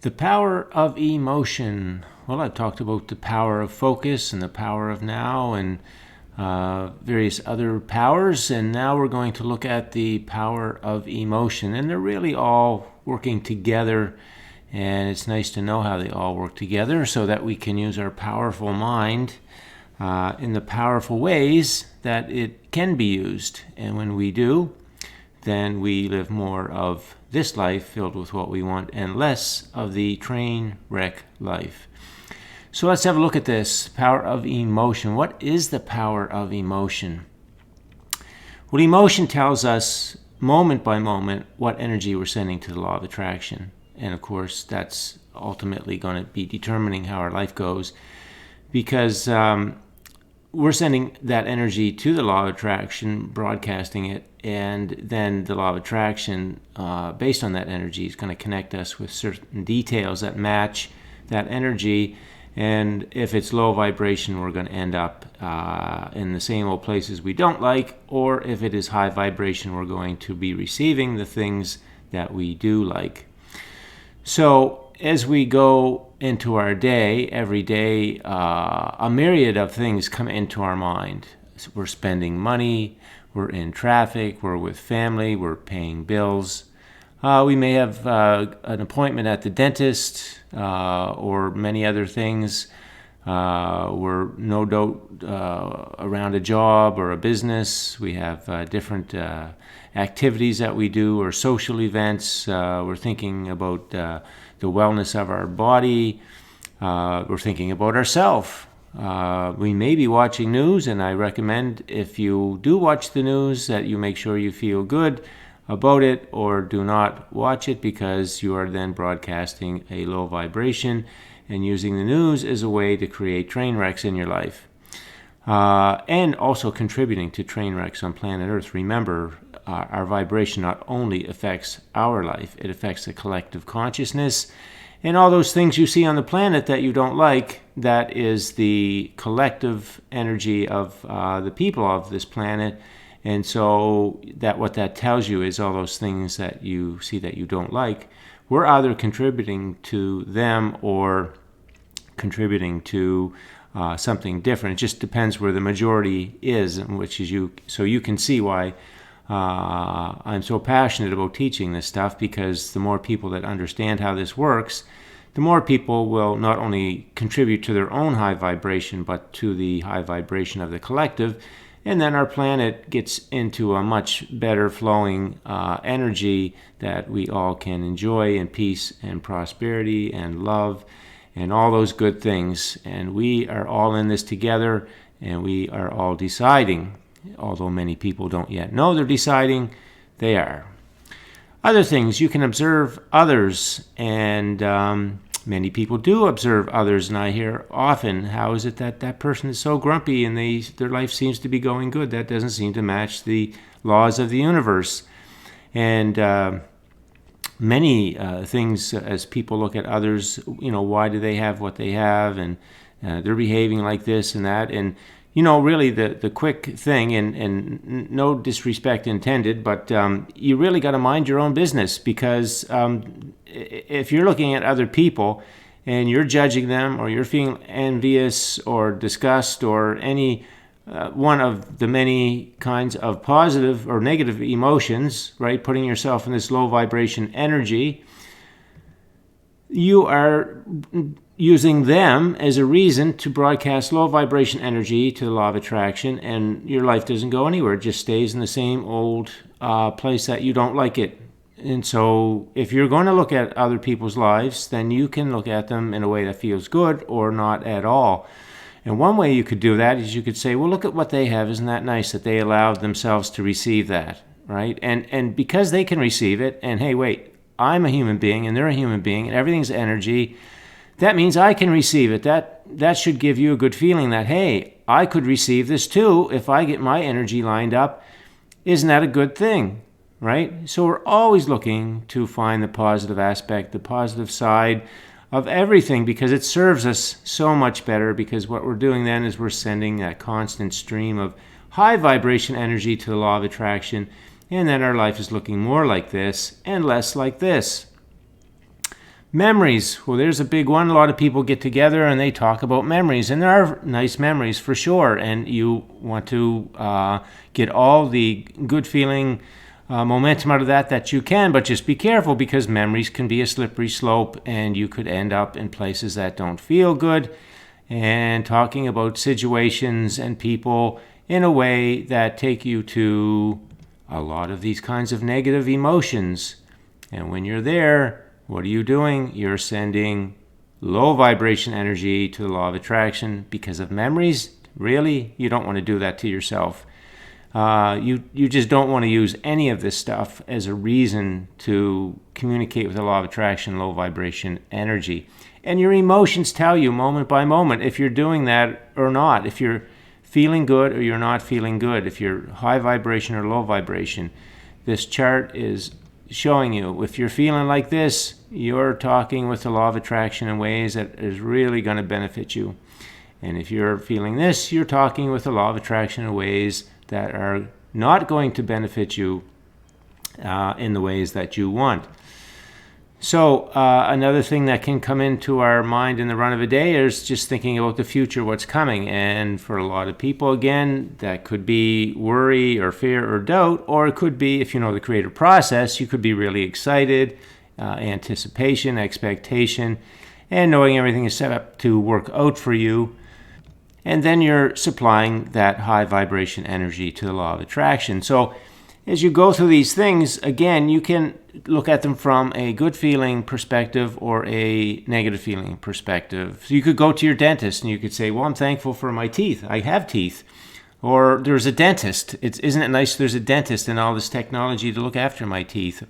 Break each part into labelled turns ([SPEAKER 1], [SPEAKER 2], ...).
[SPEAKER 1] The power of emotion. Well, I've talked about the power of focus and the power of now and various other powers, and now we're going to look at the power of emotion. And they're really all working together, and it's nice to know how they all work together so that we can use our powerful mind in the powerful ways that it can be used. And when we do, then we live more of this life filled with what we want and less of the train wreck life. So let's have a look at this power of emotion. What is the power of emotion? Well, emotion tells us moment by moment what energy we're sending to the law of attraction. And of course, that's ultimately going to be determining how our life goes, because we're sending that energy to the law of attraction, broadcasting it, and then the law of attraction, based on that energy, is going to connect us with certain details that match that energy. And if it's low vibration, we're going to end up in the same old places we don't like. Or if it is high vibration, we're going to be receiving the things that we do like. So as we go into our day, every day, a myriad of things come into our mind. So we're spending money, we're in traffic, we're with family, we're paying bills. We may have an appointment at the dentist or many other things. We're no doubt around a job or a business. We have different activities that we do or social events. We're thinking about the wellness of our body. We're thinking about ourselves. We may be watching news, and I recommend if you do watch the news that you make sure you feel good about it, or do not watch it, because you are then broadcasting a low vibration and using the news as a way to create train wrecks in your life, and also contributing to train wrecks on planet Earth. Remember, our vibration not only affects our life, it affects the collective consciousness, and all those things you see on the planet that you don't like, that is the collective energy of the people of this planet. And so what that tells you is all those things that you see that you don't like, we're either contributing to them or contributing to something different. It just depends where the majority is, which is you. So you can see why I'm so passionate about teaching this stuff, because the more people that understand how this works, the more people will not only contribute to their own high vibration, but to the high vibration of the collective. And then our planet gets into a much better flowing energy that we all can enjoy, in peace and prosperity and love and all those good things. And we are all in this together, and we are all deciding. Although many people don't yet know they're deciding, they are. Other things, you can observe others, and many people do observe others, and I hear often, how is it that that person is so grumpy and their life seems to be going good? That doesn't seem to match the laws of the universe. And many things, as people look at others, why do they have what they have, and they're behaving like this and that, and really the quick thing, and no disrespect intended, but you really got to mind your own business, because if you're looking at other people and you're judging them, or you're feeling envious or disgust or any one of the many kinds of positive or negative emotions, right, putting yourself in this low vibration energy, you are using them as a reason to broadcast low vibration energy to the law of attraction, and your life doesn't go anywhere. It just stays in the same old place that you don't like it. And so if you're going to look at other people's lives, then you can look at them in a way that feels good or not at all. And one way you could do that is you could say, well, look at what they have. Isn't that nice that they allowed themselves to receive that, right? And because they can receive it, and hey, wait, I'm a human being and they're a human being and everything's energy, that means I can receive it. That should give you a good feeling that, hey, I could receive this too if I get my energy lined up. Isn't that a good thing, right? So we're always looking to find the positive aspect, the positive side of everything, because it serves us so much better, because what we're doing then is we're sending that constant stream of high vibration energy to the law of attraction, and then our life is looking more like this and less like this. Memories. Well, there's a big one. A lot of people get together and they talk about memories, and there are nice memories for sure. And you want to get all the good feeling momentum out of that you can, but just be careful, because memories can be a slippery slope and you could end up in places that don't feel good, and talking about situations and people in a way that take you to a lot of these kinds of negative emotions. And when you're there, what are you doing? You're sending low vibration energy to the law of attraction because of memories. Really? You don't want to do that to yourself. You just don't want to use any of this stuff as a reason to communicate with the law of attraction, low vibration energy. And your emotions tell you moment by moment if you're doing that or not, if you're feeling good or you're not feeling good, if you're high vibration or low vibration. This chart is showing you if you're feeling like this, you're talking with the law of attraction in ways that is really going to benefit you. And if you're feeling this, you're talking with the law of attraction in ways that are not going to benefit you in the ways that you want. So another thing that can come into our mind in the run of a day is just thinking about the future, what's coming. And for a lot of people, again, that could be worry or fear or doubt, or it could be, if you know the creative process, you could be really excited, anticipation, expectation, and knowing everything is set up to work out for you. And then you're supplying that high vibration energy to the law of attraction. So as you go through these things, again, you can look at them from a good feeling perspective or a negative feeling perspective. So you could go to your dentist and you could say, well, I'm thankful for my teeth. I have teeth. Or there's a dentist. Isn't it nice there's a dentist and all this technology to look after my teeth?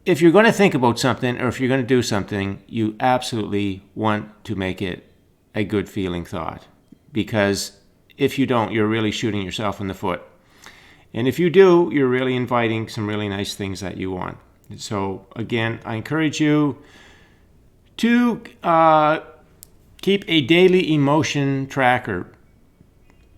[SPEAKER 1] If you're going to think about something or if you're going to do something, you absolutely want to make it a good feeling thought. Because if you don't, you're really shooting yourself in the foot. And if you do, you're really inviting some really nice things that you want. So again, I encourage you to keep a daily emotion tracker,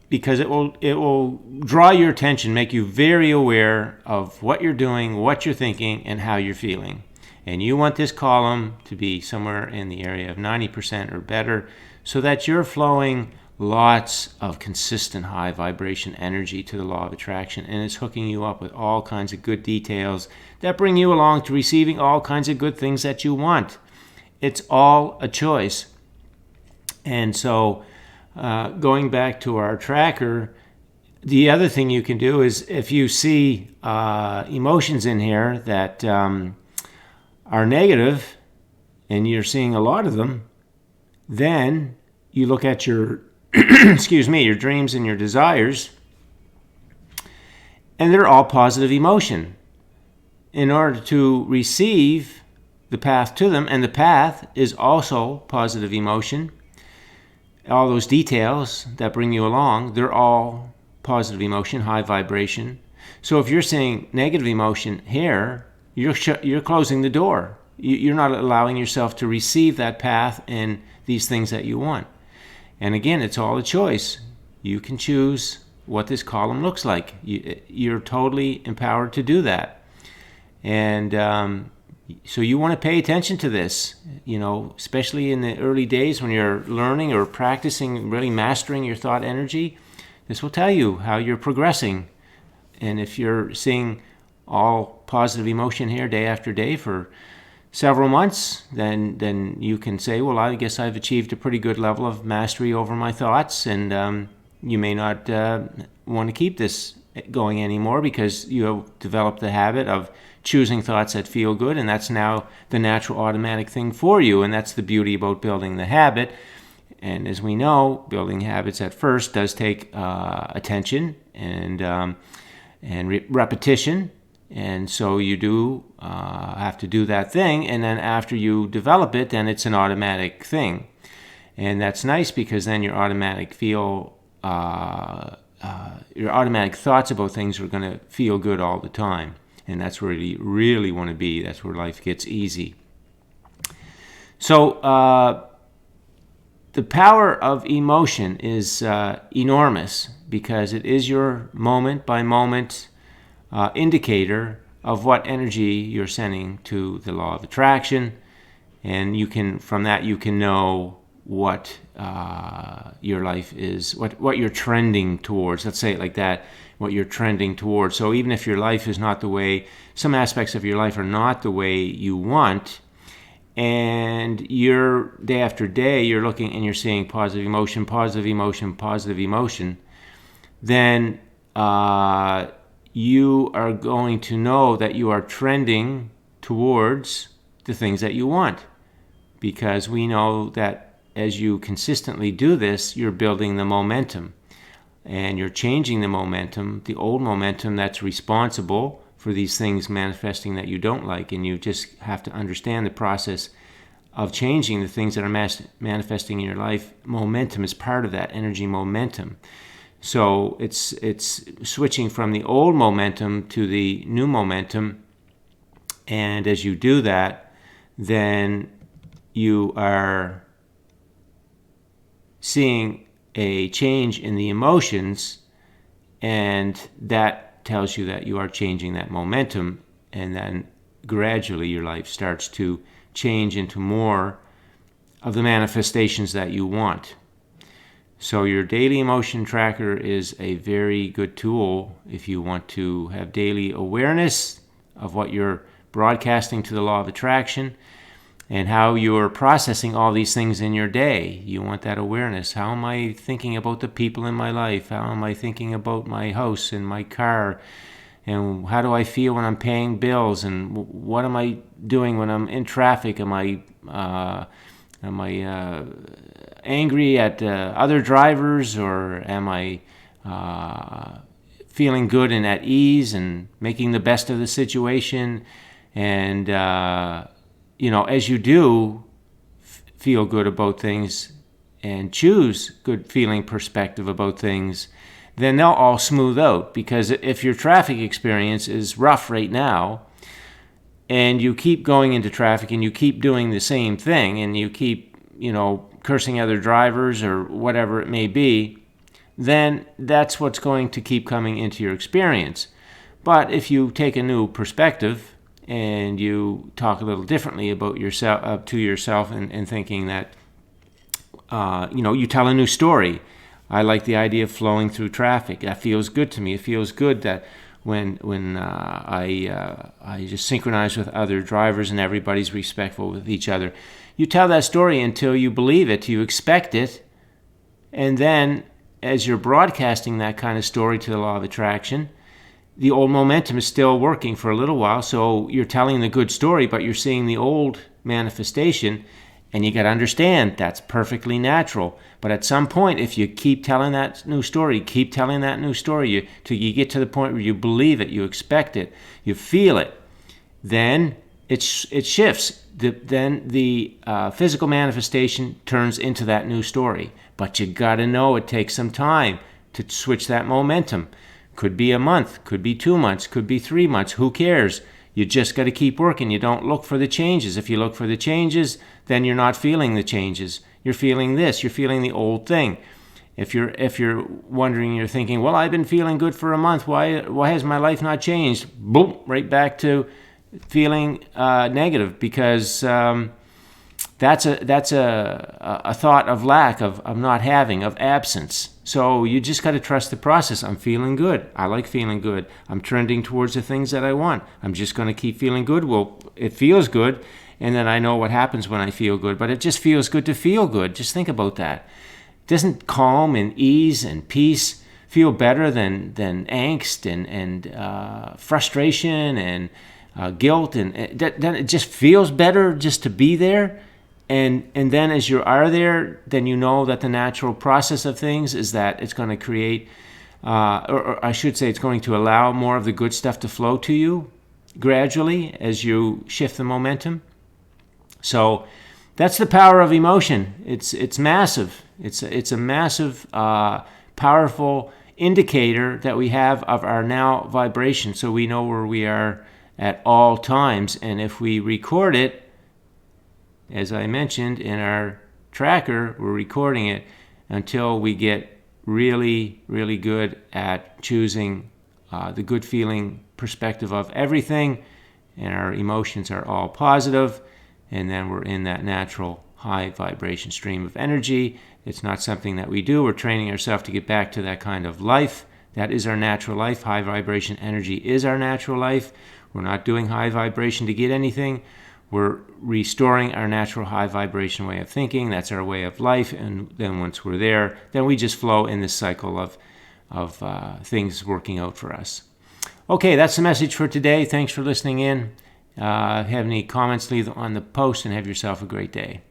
[SPEAKER 1] because it will draw your attention, make you very aware of what you're doing, what you're thinking, and how you're feeling. And you want this column to be somewhere in the area of 90% or better, so that you're flowing lots of consistent high vibration energy to the law of attraction, and it's hooking you up with all kinds of good details that bring you along to receiving all kinds of good things that you want. It's all a choice. And so going back to our tracker, the other thing you can do is, if you see emotions in here that are negative, and you're seeing a lot of them, then you look at your your dreams and your desires, and they're all positive emotion. In order to receive the path to them, and the path is also positive emotion, all those details that bring you along, they're all positive emotion, high vibration. So if you're saying negative emotion here, you're closing the door. You're not allowing yourself to receive that path and these things that you want. And again, it's all a choice. You can choose what this column looks like. You're totally empowered to do that. And so you want to pay attention to this, especially in the early days when you're learning or practicing, really mastering your thought energy. This will tell you how you're progressing. And if you're seeing all positive emotion here day after day for several months, then you can say, well, I guess I've achieved a pretty good level of mastery over my thoughts, and you may not want to keep this going anymore, because you have developed the habit of choosing thoughts that feel good, and that's now the natural automatic thing for you. And that's the beauty about building the habit. And as we know, building habits at first does take attention and repetition. And so you do have to do that thing, and then after you develop it, then it's an automatic thing. And that's nice, because then your automatic thoughts about things are going to feel good all the time. And that's where you really want to be. That's where life gets easy. So the power of emotion is enormous, because it is your moment by moment indicator of what energy you're sending to the law of attraction. And from that you can know what your life is, what you're trending towards. Let's say it like that, what you're trending towards. So even if your life is not the way, some aspects of your life are not the way you want, and you're day after day you're looking and you're seeing positive emotion, positive emotion, positive emotion, then you are going to know that you are trending towards the things that you want. Because we know that as you consistently do this, you're building the momentum. And you're changing the momentum, the old momentum that's responsible for these things manifesting that you don't like. And you just have to understand the process of changing the things that are manifesting in your life. Momentum is part of that, energy momentum. So it's switching from the old momentum to the new momentum. And as you do that, then you are seeing a change in the emotions, and that tells you that you are changing that momentum, and then gradually your life starts to change into more of the manifestations that you want. So your daily emotion tracker is a very good tool if you want to have daily awareness of what you're broadcasting to the law of attraction, and how you're processing all these things in your day. You want that awareness. How am I thinking about the people in my life? How am I thinking about my house and my car? And how do I feel when I'm paying bills? And what am I doing when I'm in traffic? Am I angry at other drivers, or am I feeling good and at ease and making the best of the situation? And as you do feel good about things and choose good feeling perspective about things, then they'll all smooth out. Because if your traffic experience is rough right now, and you keep going into traffic and you keep doing the same thing, and you keep, cursing other drivers or whatever it may be, then that's what's going to keep coming into your experience. But if you take a new perspective and you talk a little differently about yourself, to yourself, and thinking that, you tell a new story. I like the idea of flowing through traffic. That feels good to me. It feels good that when I just synchronize with other drivers and everybody's respectful with each other. You tell that story until you believe it, you expect it, and then as you're broadcasting that kind of story to the law of attraction, the old momentum is still working for a little while. So you're telling the good story, but you're seeing the old manifestation, and you got to understand that's perfectly natural. But at some point, if you keep telling that new story, till you get to the point where you believe it, you expect it, you feel it, then it shifts. Then the physical manifestation turns into that new story. But you got to know it takes some time to switch that momentum. Could be a month, could be 2 months, could be 3 months. Who cares? You just got to keep working. You don't look for the changes. If you look for the changes, then you're not feeling the changes. You're feeling this. You're feeling the old thing. If you're wondering, you're thinking, well, I've been feeling good for a month. Why has my life not changed? Boom, right back to feeling negative, because that's a thought of lack, of not having, of absence. So you just got to trust the process. I'm feeling good. I like feeling good. I'm trending towards the things that I want. I'm just going to keep feeling good. Well, it feels good, and then I know what happens when I feel good. But it just feels good to feel good. Just think about that. Doesn't calm and ease and peace feel better than angst and frustration and guilt? And then it just feels better just to be there. And then as you are there, then you know that the natural process of things is that it's going to create, or I should say it's going to allow more of the good stuff to flow to you gradually as you shift the momentum. So that's the power of emotion. It's massive. It's a massive, powerful indicator that we have of our now vibration, so we know where we are at all times. And if we record it, as I mentioned in our tracker, we're recording it until we get really, really good at choosing the good feeling perspective of everything, and our emotions are all positive, and then we're in that natural high vibration stream of energy. It's not something that we do. We're training ourselves to get back to that kind of life. That is our natural life. High vibration energy is our natural life. We're not doing high vibration to get anything. We're restoring our natural high vibration way of thinking. That's our way of life. And then once we're there, then we just flow in this cycle of things working out for us. Okay, that's the message for today. Thanks for listening in. Have any comments, leave them on the post, and have yourself a great day.